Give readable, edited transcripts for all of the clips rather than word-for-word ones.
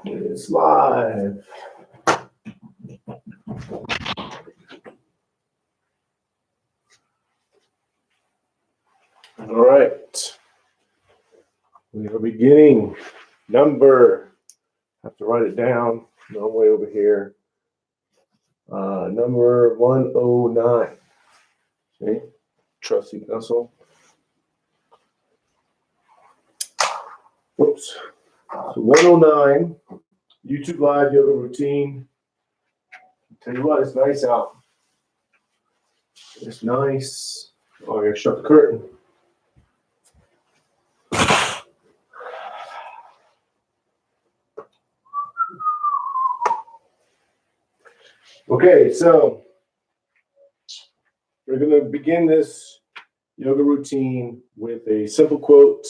It's live. All right. We are beginning number, I have to write it down, no way over here. Number 109. Okay, trusty pencil. Whoops. So 109, YouTube live yoga routine. Tell you what, it's nice out. It's nice. Oh, I gotta shut the curtain. Okay, so we're going to begin this yoga routine with a simple quote,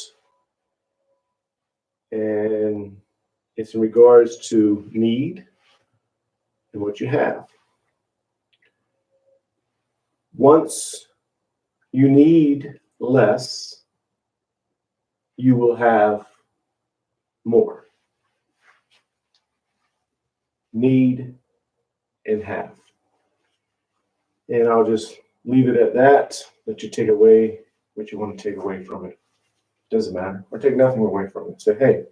and it's in regards to need and what you have. Once you need less, you will have more. Need and have. And I'll just leave it at that. Let you take away what you want to take away from it. Doesn't matter. Or take nothing away from it. Say, hey,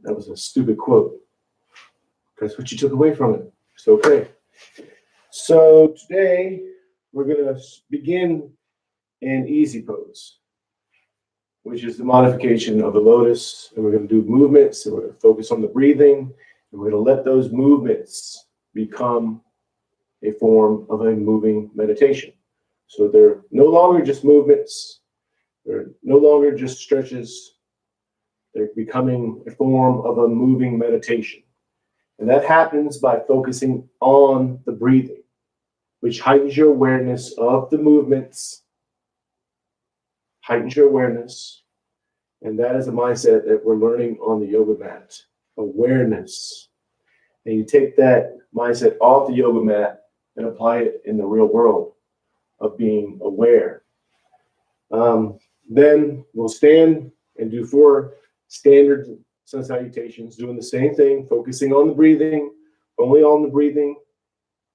that was a stupid quote. That's what you took away from it. It's okay. So today we're going to begin in easy pose, which is the modification of the lotus. And we're going to do movements. And we're going to focus on the breathing. And we're going to let those movements become a form of a moving meditation. So they're no longer just movements. They're no longer just stretches. They're becoming a form of a moving meditation. And that happens by focusing on the breathing, which heightens your awareness of the movements, heightens your awareness. And that is a mindset that we're learning on the yoga mat, awareness. And you take that mindset off the yoga mat and apply it in the real world of being aware. Then we'll stand and do 4 standard sun salutations, doing the same thing, focusing on the breathing, only on the breathing,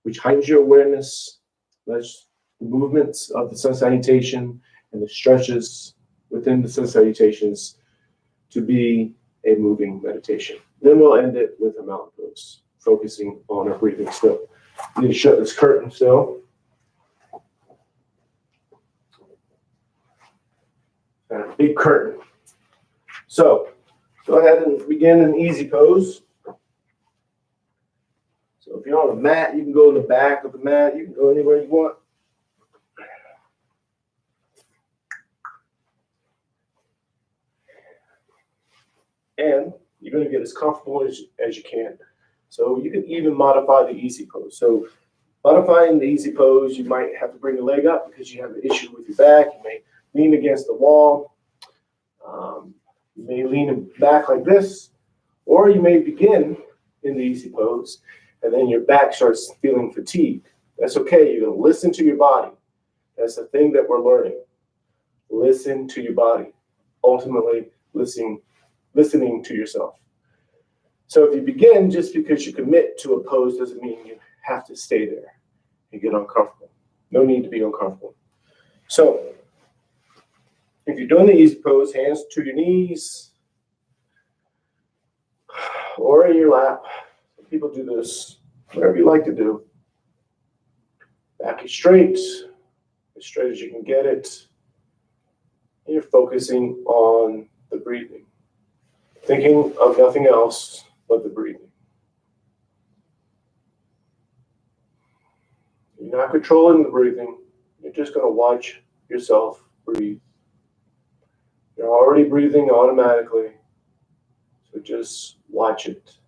which heightens your awareness. That's the movements of the sun salutation and the stretches within the sun salutations to be a moving meditation. Then we'll end it with a mountain pose, focusing on our breathing still. I need to shut this curtain still. And a big curtain. So go ahead and begin an easy pose. So if you're on a mat, you can go in the back of the mat. You can go anywhere you want. And you're going to get as comfortable as you can. So you can even modify the easy pose. So modifying the easy pose, you might have to bring the leg up because you have an issue with your back. You may lean against the wall. You may lean back like this, or you may begin in the easy pose, and then your back starts feeling fatigued. That's okay. You're going to listen to your body. That's the thing that we're learning. Listen to your body. Ultimately, listening to yourself. So if you begin just because you commit to a pose doesn't mean you have to stay there and get uncomfortable. No need to be uncomfortable. So if you're doing the easy pose, hands to your knees or in your lap. Some people do this, whatever you like to do. Back is straight as you can get it. And you're focusing on the breathing. Thinking of nothing else but the breathing. You're not controlling the breathing. You're just going to watch yourself breathe. You're already breathing automatically, so just watch it.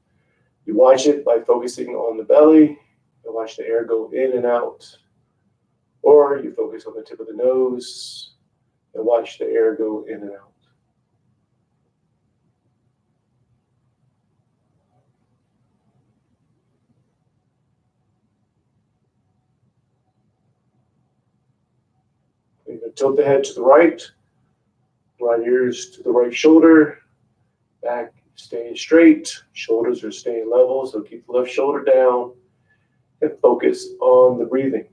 You watch it by focusing on the belly. You watch the air go in and out. Or you focus on the tip of the nose and watch the air go in and out. You're going to tilt the head to the right ears to the right shoulder, back Staying straight, shoulders are staying level, so keep the left shoulder down and focus on the breathing.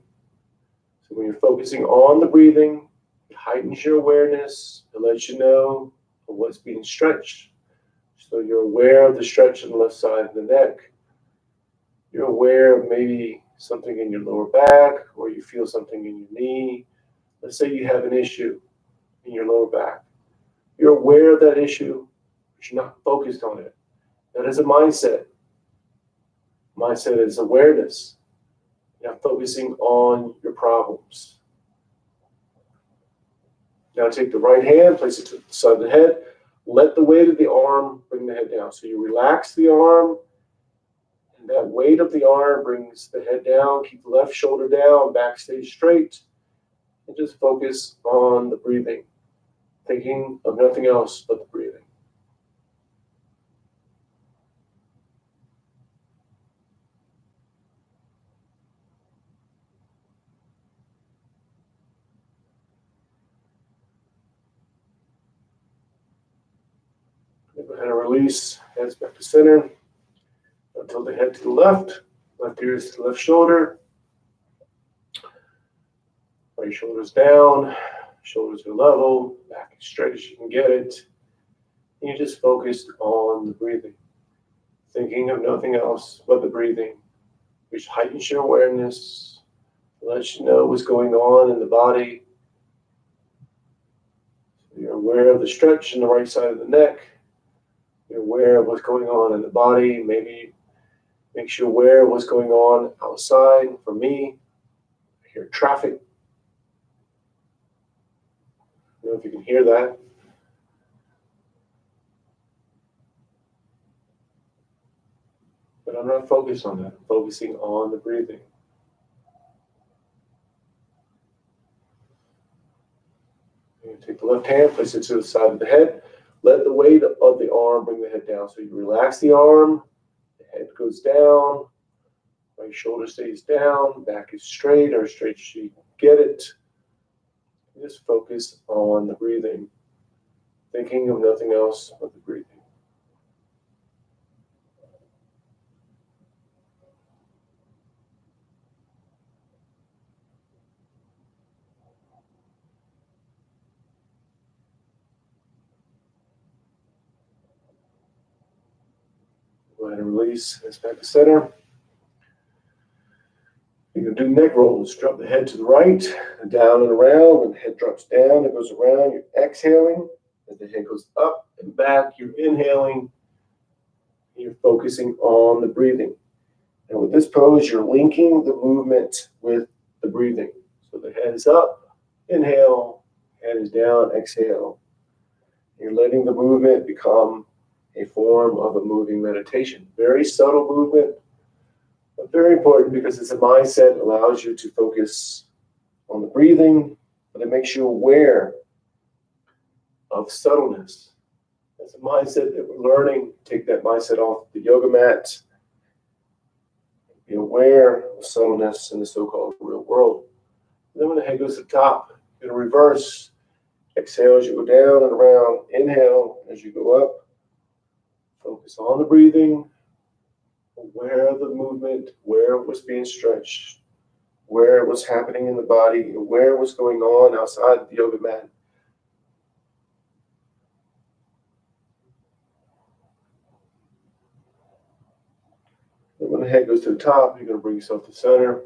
So when you're focusing on the breathing, it heightens your awareness. It lets you know what's being stretched. So you're aware of the stretch on the left side of the neck. You're aware of maybe something in your lower back, or you feel something in your knee. Let's say you have an issue in your lower back. You're aware of that issue, but you're not focused on it. That is a mindset. Mindset is awareness. You're not focusing on your problems. Now take the right hand, place it to the side of the head. Let the weight of the arm bring the head down. So you relax the arm, and that weight of the arm brings the head down. Keep the left shoulder down, back stays straight, and just focus on the breathing, thinking of nothing else but the breathing. Go ahead and release, hands back to center. Until the head to the left ear to the left shoulder. Right shoulder's down, shoulders are level, back as straight as you can get it. And you're just focused on the breathing, thinking of nothing else but the breathing, which heightens your awareness, lets you know what's going on in the body. You're aware of the stretch in the right side of the neck. You're aware of what's going on in the body. Maybe makes you aware of what's going on outside. For me, I hear traffic. I don't know if you can hear that. But I'm not focused on that. I'm focusing on the breathing. Take the left hand, place it to the side of the head. Let the weight of the arm bring the head down. So you relax the arm, the head goes down, right shoulder stays down, back is straight or straight as you get it. Just focus on the breathing, thinking of nothing else but the breathing. Go ahead and release, hands back to center. You can do neck rolls. Drop the head to the right, and down and around. When the head drops down, it goes around. You're exhaling. As the head goes up and back, you're inhaling. You're focusing on the breathing. And with this pose, you're linking the movement with the breathing. So the head is up, inhale, head is down, exhale. You're letting the movement become a form of a moving meditation. Very subtle movement, but very important because it's a mindset that allows you to focus on the breathing, but it makes you aware of subtleness. It's a mindset that we're learning. Take that mindset off the yoga mat. Be aware of subtleness in the so-called real world. And then when the head goes to the top, you're going to reverse. Exhale as you go down and around. Inhale as you go up. Focus on the breathing. Aware of the movement, where it was being stretched, where it was happening in the body, where it was going on outside the yoga mat. And when the head goes to the top, you're going to bring yourself to center.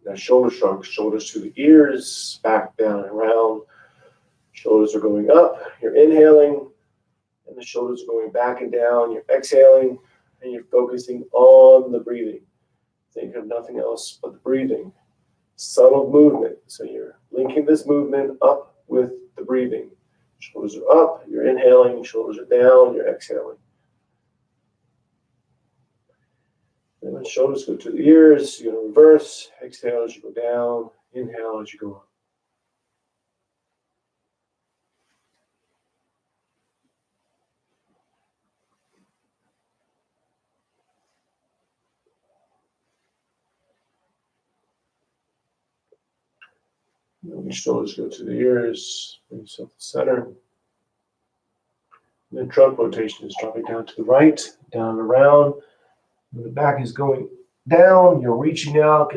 Now shoulder shrugs, shoulders to the ears, back down and around. Shoulders are going up, you're inhaling, and the shoulders are going back and down. You're exhaling, and you're focusing on the breathing. Think of nothing else but the breathing. Subtle movement. So you're linking this movement up with the breathing. Shoulders are up, you're inhaling, shoulders are down, you're exhaling. And when shoulders go to the ears, you're going to reverse. Exhale as you go down, inhale as you go up. When your shoulders go to the ears, bring yourself to center. The trunk rotation is dropping down to the right, down and around. When the back is going down, you're reaching out,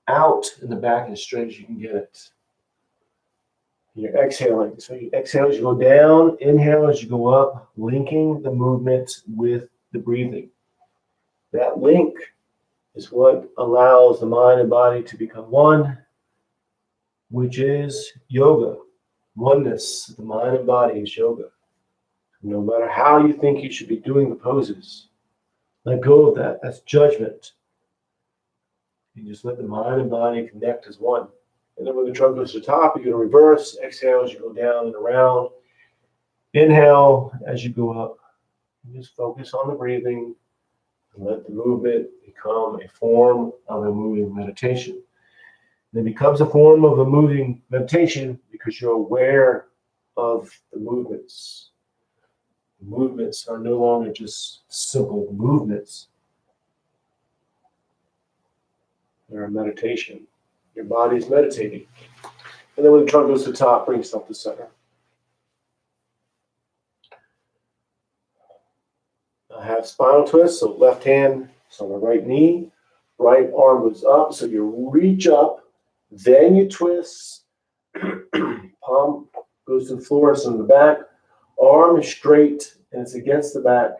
and the back as straight as you can get it. You're exhaling. So you exhale as you go down, inhale as you go up, linking the movement with the breathing. That link is what allows the mind and body to become one, which is yoga. Oneness of the mind and body is yoga. No matter how you think you should be doing the poses, let go of that. That's judgment. You just let the mind and body connect as one. And then when the trunk goes to the top, you're going to reverse. Exhale as you go down and around. Inhale as you go up. And just focus on the breathing and let the movement become a form of a moving meditation. And it becomes a form of a moving meditation because you're aware of the movements. The movements are no longer just simple movements. They're a meditation. Your body is meditating. And then when the trunk goes to the top, bring yourself to center. I have spinal twist, so left hand is on the right knee, right arm goes up, so you reach up, then you twist, palm goes to the floor, so in the back, arm is straight and it's against the back.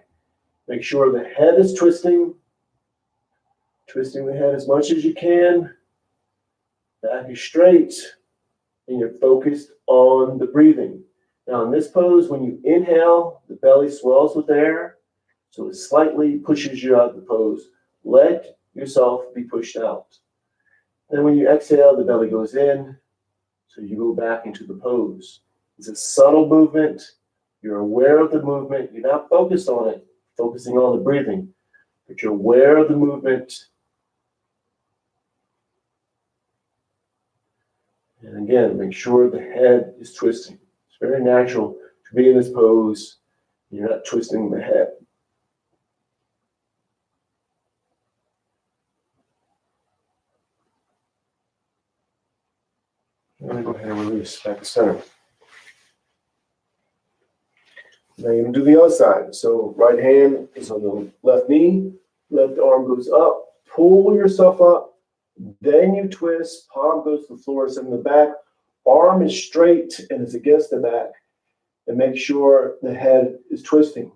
Make sure the head is twisting the head as much as you can, back is straight, and you're focused on the breathing. Now in this pose, when you inhale, the belly swells with air, so it slightly pushes you out of the pose. Let yourself be pushed out. Then when you exhale, the belly goes in, so you go back into the pose. It's a subtle movement. You're aware of the movement. You're not focused on it, focusing on the breathing, but you're aware of the movement. And again, make sure the head is twisting. It's very natural to be in this pose. You're not twisting the head. I'm going to go ahead and release back to center. Now you're going to do the other side. So right hand is on the left knee, left arm goes up, pull yourself up, then you twist, palm goes to the floor, it's in the back, arm is straight and it's against the back. And make sure the head is twisting.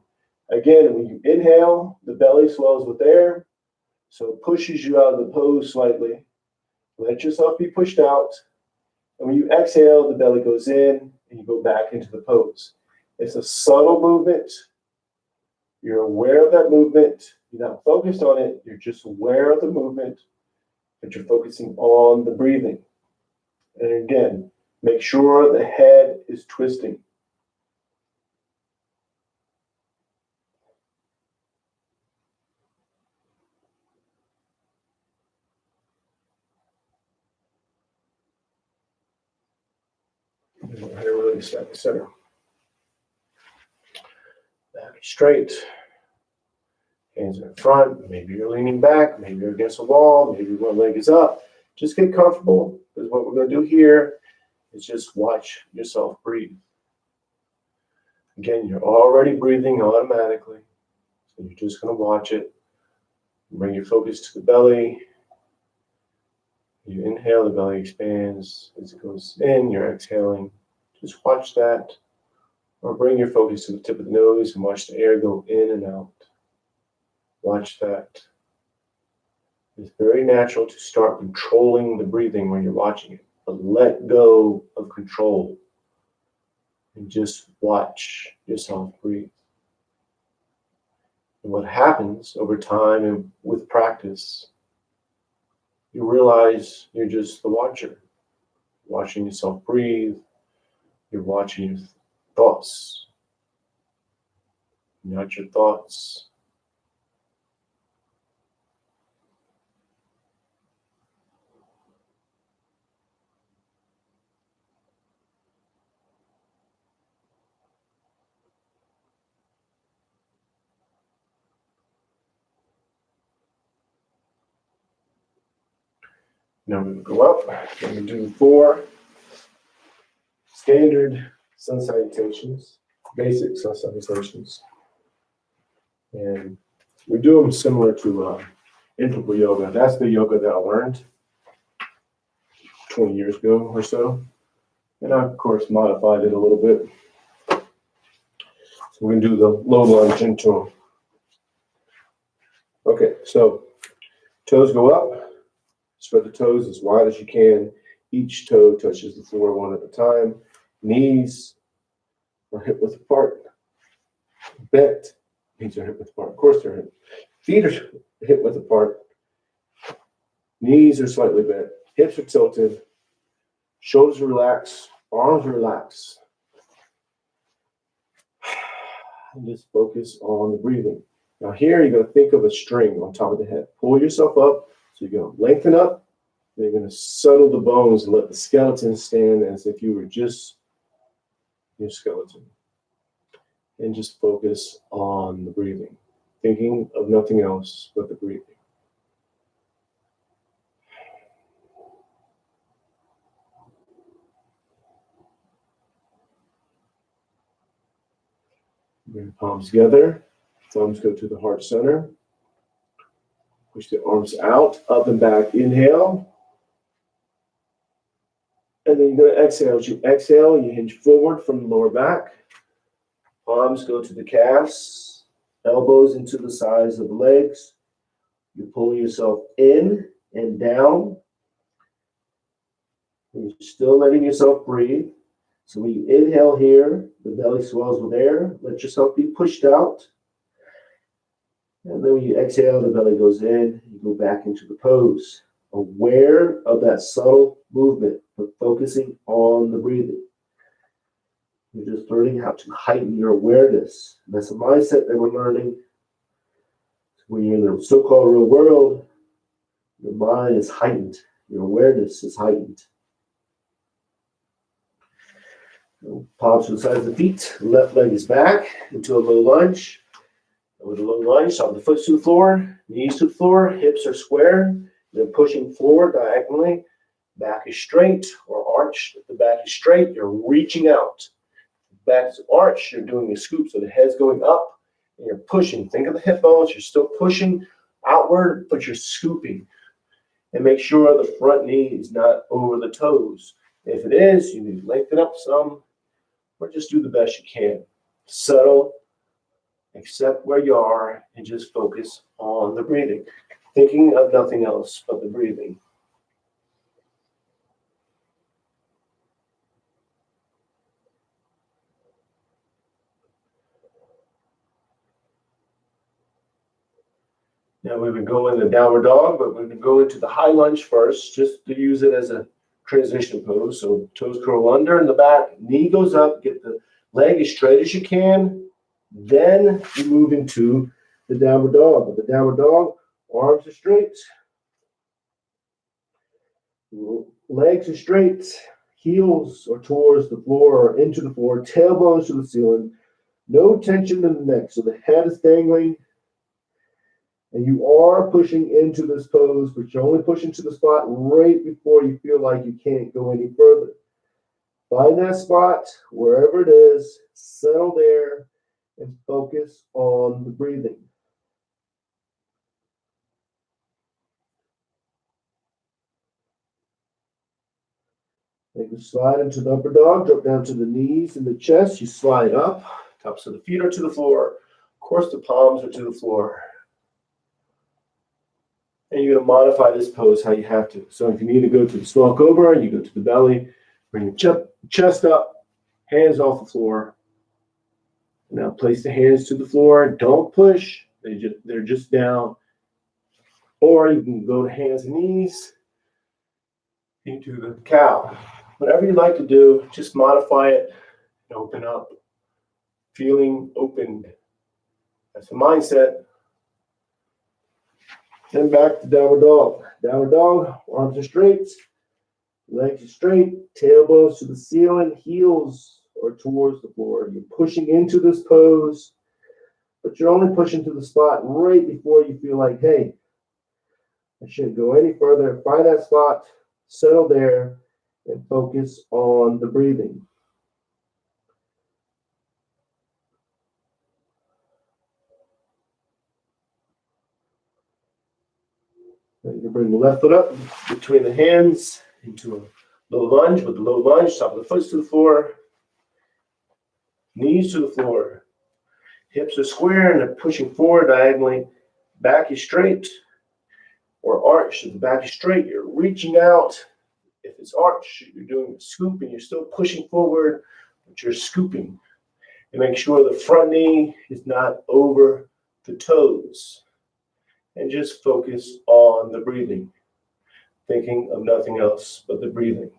Again, when you inhale, the belly swells with air, so it pushes you out of the pose slightly. Let yourself be pushed out. And when you exhale, the belly goes in and you go back into the pose. It's a subtle movement. You're aware of that movement. You're not focused on it. You're just aware of the movement, but you're focusing on the breathing. And again, make sure the head is twisting. Release back to center. Back straight. Hands in front. Maybe you're leaning back. Maybe you're against a wall. Maybe one leg is up. Just get comfortable, because what we're going to do here is just watch yourself breathe. Again, you're already breathing automatically, so you're just going to watch it. Bring your focus to the belly. You inhale, the belly expands. As it goes in, you're exhaling. Just watch that. Or bring your focus to the tip of the nose and watch the air go in and out. Watch that. It's very natural to start controlling the breathing when you're watching it, but let go of control and just watch yourself breathe. And what happens over time and with practice, you realize you're just the watcher, watching yourself breathe. You're watching your thoughts, not your thoughts. Now we're going to go up. We're going to do 4 standard sun salutations. basic sensations. And we do them similar to integral yoga. That's the yoga that I learned 20 years ago or so. And I, of course, modified it a little bit. So we're going to do the low lunge into them. Okay, so toes go up. Spread the toes as wide as you can. Each toe touches the floor one at a time. Knees are hip width apart. Bent. Knees are hip width apart. Of course they're hip. Feet are hip width apart. Knees are slightly bent. Hips are tilted. Shoulders relax. Arms relax. And just focus on the breathing. Now here you're going to think of a string on top of the head. Pull yourself up. So you're going to lengthen up. You're going to settle the bones and let the skeleton stand as if you were just your skeleton. And just focus on the breathing. Thinking of nothing else but the breathing. Bring the palms together. Thumbs go to the heart center. Push the arms out, up and back. Inhale. And then you're going to exhale. As you exhale, you hinge forward from the lower back. Palms go to the calves. Elbows into the sides of the legs. You pull yourself in and down. And you're still letting yourself breathe. So when you inhale here, the belly swells with air. Let yourself be pushed out. And then when you exhale, the belly goes in. You go back into the pose. Aware of that subtle movement, but focusing on the breathing. You're just learning how to heighten your awareness. And that's a mindset that we're learning. When you're in the so-called real world, your mind is heightened. Your awareness is heightened. Palms to the sides of the feet. Left leg is back into a low lunge. With a low lunge, top of the foot to the floor, knees to the floor, hips are square. Then pushing forward diagonally. Back is straight or arched. If the back is straight, you're reaching out. If the back is arched, you're doing a scoop. So the head's going up and you're pushing. Think of the hip bones. You're still pushing outward, but you're scooping. And make sure the front knee is not over the toes. If it is, you need to lengthen up some or just do the best you can. Settle, accept where you are, and just focus on the breathing. Thinking of nothing else but the breathing. Now we would go into downward dog, but we would go into the high lunge first, just to use it as a transition pose. So toes curl under in the back, knee goes up, get the leg as straight as you can. Then you move into the downward dog. With the downward dog, arms are straight. Legs are straight. Heels are towards the floor or into the floor. Tailbones to the ceiling. No tension in the neck. So the head is dangling. And you are pushing into this pose, but you're only pushing to the spot right before you feel like you can't go any further. Find that spot, wherever it is, settle there, and focus on the breathing. Take a slide into the upper dog, drop down to the knees and the chest. You slide up, tops of the feet are to the floor. Of course, the palms are to the floor. And you're going to modify this pose how you have to. So if you need to go to the small cobra, you go to the belly, bring your chest up, hands off the floor. Now place the hands to the floor. Don't push. They're just down. Or you can go to hands and knees into the cow. Whatever you like to do, just modify it and open up. Feeling opened. That's the mindset. Then back to downward dog. Downward dog, arms are straight, legs are straight, tailbones to the ceiling, heels are towards the floor. You're pushing into this pose, but you're only pushing to the spot right before you feel like, hey, I shouldn't go any further. Find that spot, settle there, and focus on the breathing. You bring the left foot up between the hands into a low lunge. With the low lunge, top of the foot to the floor, knees to the floor, hips are square and they're pushing forward diagonally. Back is straight or arched. If the back is straight, you're reaching out. If it's arched, you're doing a scoop and you're still pushing forward, but you're scooping. And make sure the front knee is not over the toes. And just focus on the breathing, thinking of nothing else but the breathing.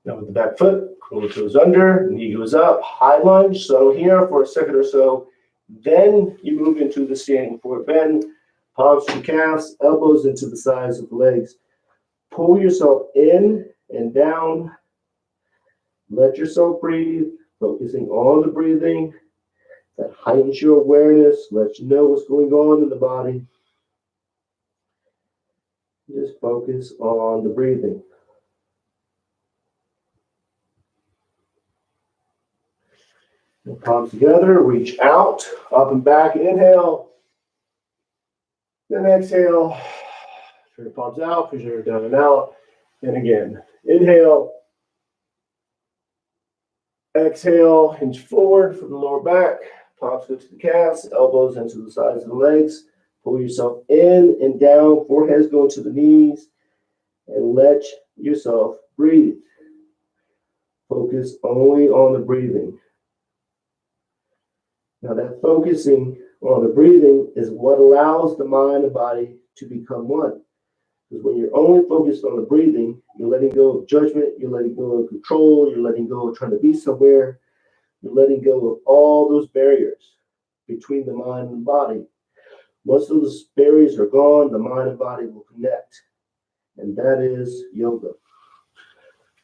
Now with the back foot, curl the toes under, knee goes up, high lunge, settle here for a second or so. Then you move into the standing forward bend, palms to the calves, elbows into the sides of the legs. Pull yourself in and down. Let yourself breathe, focusing on the breathing. That heightens your awareness, lets you know what's going on in the body. Just focus on the breathing. Palms together, reach out, up and back, inhale. Then exhale. Turn your palms out, push your down and out. And again, inhale. Exhale, hinge forward from the lower back. Palms go to the calves, elbows into the sides of the legs. Pull yourself in and down, foreheads go to the knees. And let yourself breathe. Focus only on the breathing. Now that focusing on the breathing is what allows the mind and body to become one. Because when you're only focused on the breathing, you're letting go of judgment, you're letting go of control, you're letting go of trying to be somewhere, you're letting go of all those barriers between the mind and the body. Once those barriers are gone, the mind and body will connect. And that is yoga.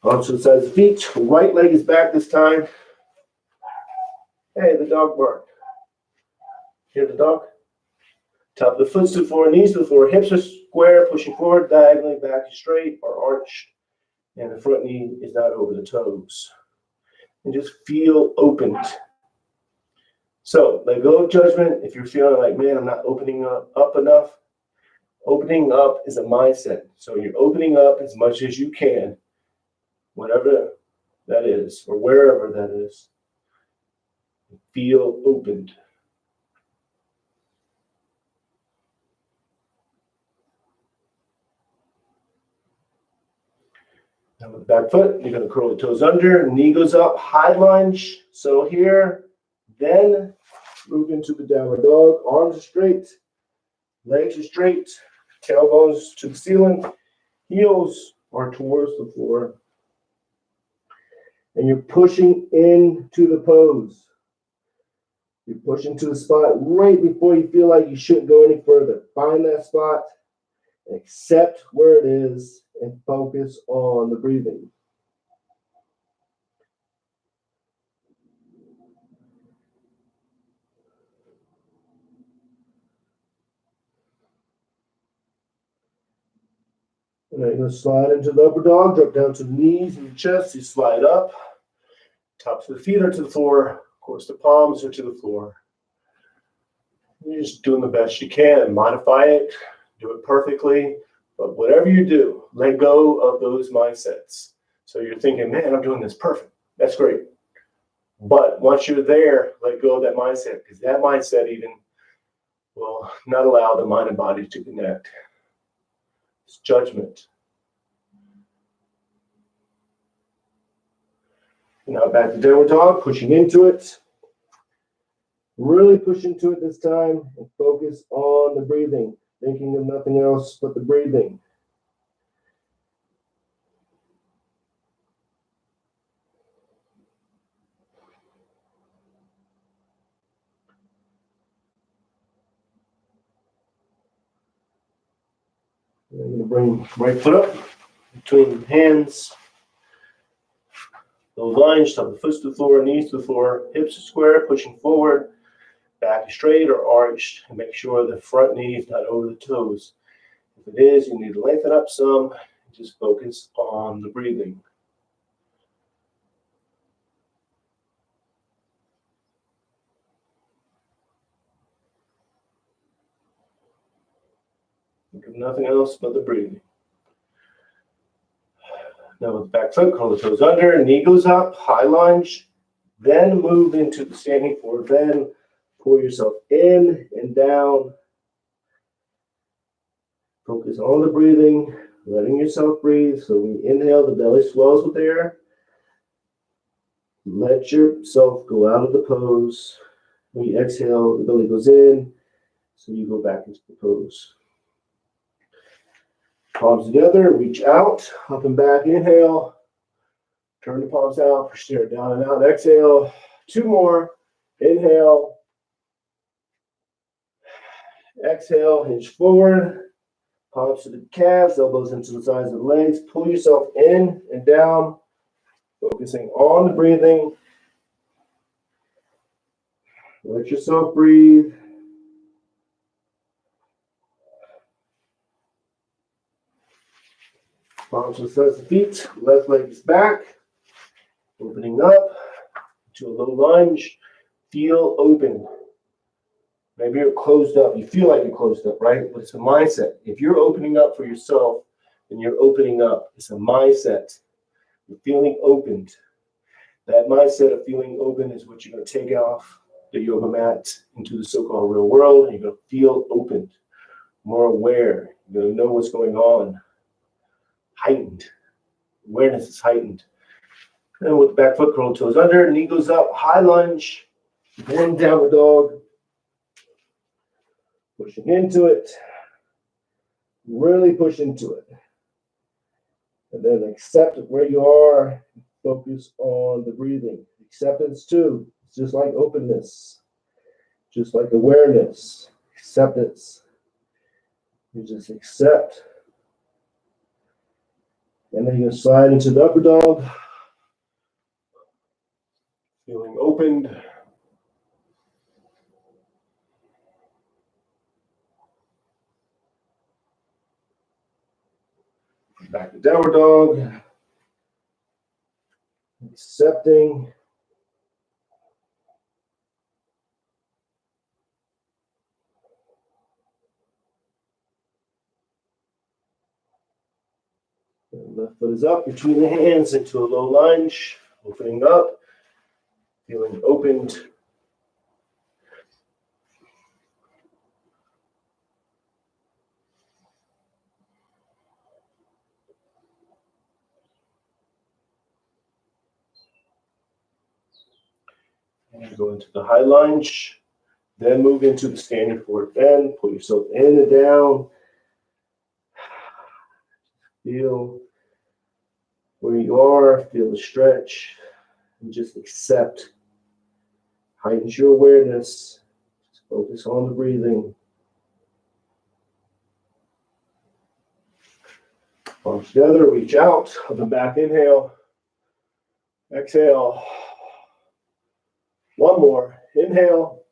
Arms to the sides of the feet, right leg is back this time. Hey, the dog bark. Hear the dog? Top of the foot to the floor, knees to the floor, hips are square, pushing forward, diagonally, back is straight or arched, and the front knee is not over the toes. And just feel opened. So let go of judgment. If you're feeling like, man, I'm not opening up enough, opening up is a mindset. So you're opening up as much as you can, whatever that is, or wherever that is. Feel opened. Now with the back foot, you're going to curl the toes under, knee goes up, high lunge. So here, then move into the downward dog. Arms are straight, legs are straight, tailbones to the ceiling, heels are towards the floor. And you're pushing into the pose. You're pushing to the spot right before you feel like you shouldn't go any further. Find that spot, accept where it is, and focus on the breathing. And then you're going to slide into the upper dog, drop down to the knees and the chest. You slide up. Tops of the feet are to the floor. Of course, the palms are to the floor. You're just doing the best you can. Modify it. Do it perfectly. But whatever you do, let go of those mindsets. So you're thinking, man, I'm doing this perfect. That's great. But once you're there, let go of that mindset, because that mindset even will not allow the mind and body to connect. It's judgment. Now back to downward dog, pushing into it. Really push into it this time and focus on the breathing, thinking of nothing else but the breathing. I'm going to bring right foot up between hands. Low lunge, top of the foot to the floor, knees to the floor, hips are square, pushing forward, back is straight or arched, and make sure the front knee is not over the toes. If it is, you need to lengthen up some. Just focus on the breathing. Think of nothing else but the breathing. Now with the back foot, curl the toes under, knee goes up, high lunge, then move into the standing forward bend. Pull yourself in and down. Focus on the breathing, letting yourself breathe. So when you inhale, the belly swells with air. Let yourself go out of the pose. When you exhale, the belly goes in. So you go back into the pose. Palms together, reach out, up and back, inhale. Turn the palms out, push the air down and out, exhale. 2 more, inhale. Exhale, hinge forward. Palms to the calves, elbows into the sides of the legs. Pull yourself in and down, focusing on the breathing. Let yourself breathe. Palms to the sides of the feet, left leg is back. Opening up to a low lunge. Feel open. Maybe you're closed up. You feel like you're closed up, right? But it's a mindset. If you're opening up for yourself and you're opening up, it's a mindset. You're feeling opened. That mindset of feeling open is what you're going to take off the yoga mat into the so-called real world. You're going to feel opened, more aware. You're going to know what's going on. Heightened. Awareness is heightened. And with the back foot, curl toes under, knee goes up, high lunge, one downward dog. Pushing into it. Really push into it. And then accept where you are. Focus on the breathing. Acceptance too. It's just like openness. Just like awareness. Acceptance. You just accept. And then you slide into the upper dog. Feeling opened. Back to downward dog. Accepting. And left foot is up between the hands into a low lunge. Opening up. Feeling opened. And go into the high lunge. Then move into the standing forward bend. Pull yourself in and down. Feel where you are. Feel the stretch. And just accept. Heightens your awareness. Just focus on the breathing. Palms together. Reach out. Up and back. Inhale. Exhale. One more. Inhale.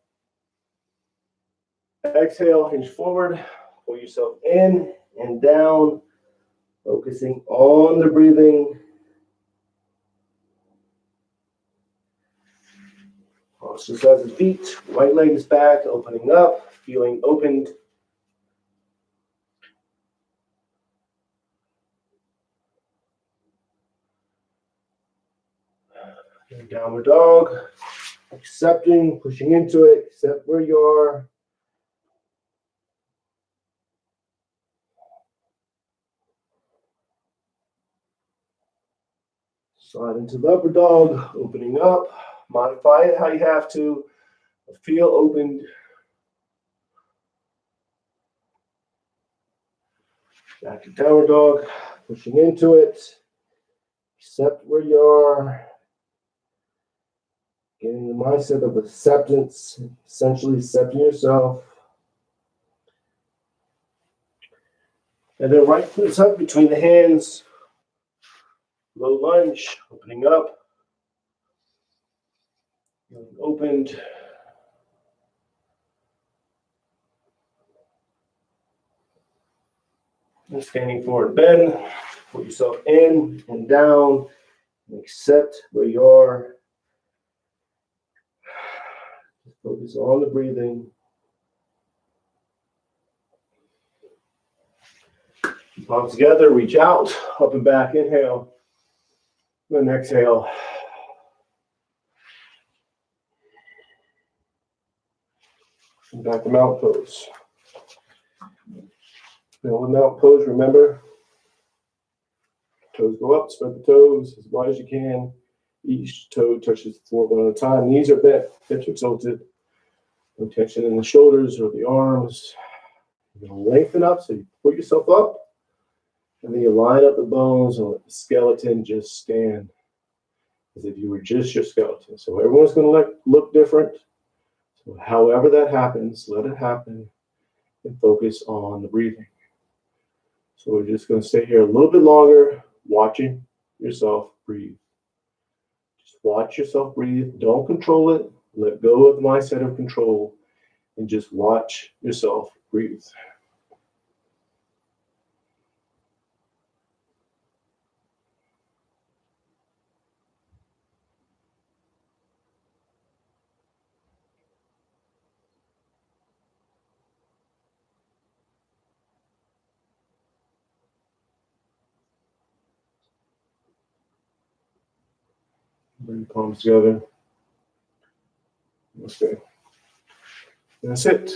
Exhale. Hinge forward. Pull yourself in and down. Focusing on the breathing. Cross the sides of the feet. Right leg is back. Opening up. Feeling opened. And downward dog. Accepting. Pushing into it. Accept where you are. Slide into the upper dog, opening up. Modify it how you have to. Feel opened. Back to downward dog, pushing into it. Accept where you are. Getting the mindset of acceptance, essentially accepting yourself. And then right foot is up between the hands. Low lunge, opening up. Feeling opened. Standing forward bend. Put yourself in and down. And accept where you are. Focus on the breathing. Palms together, reach out, up and back, inhale. Then exhale. And back to mountain pose. Now with mountain pose, remember, toes go up, spread the toes as wide as you can. Each toe touches the floor one at a time. Knees are bent, hips are tilted. No tension in the shoulders or the arms. You're going to lengthen up, so you put yourself up. And then you line up the bones and let the skeleton just stand as if you were just your skeleton. So everyone's going to look different. So however that happens, let it happen and focus on the breathing. So we're just going to stay here a little bit longer, watching yourself breathe. Just watch yourself breathe. Don't control it. Let go of the mindset of control and just watch yourself breathe. Bring your palms together. Okay. That's it.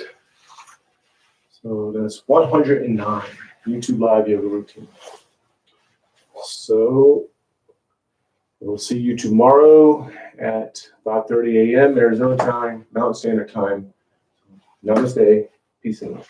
So that's 109 YouTube Live Yoga Routine. So we'll see you tomorrow at 5:30 a.m. Arizona time, Mountain Standard Time. Namaste. Peace and love.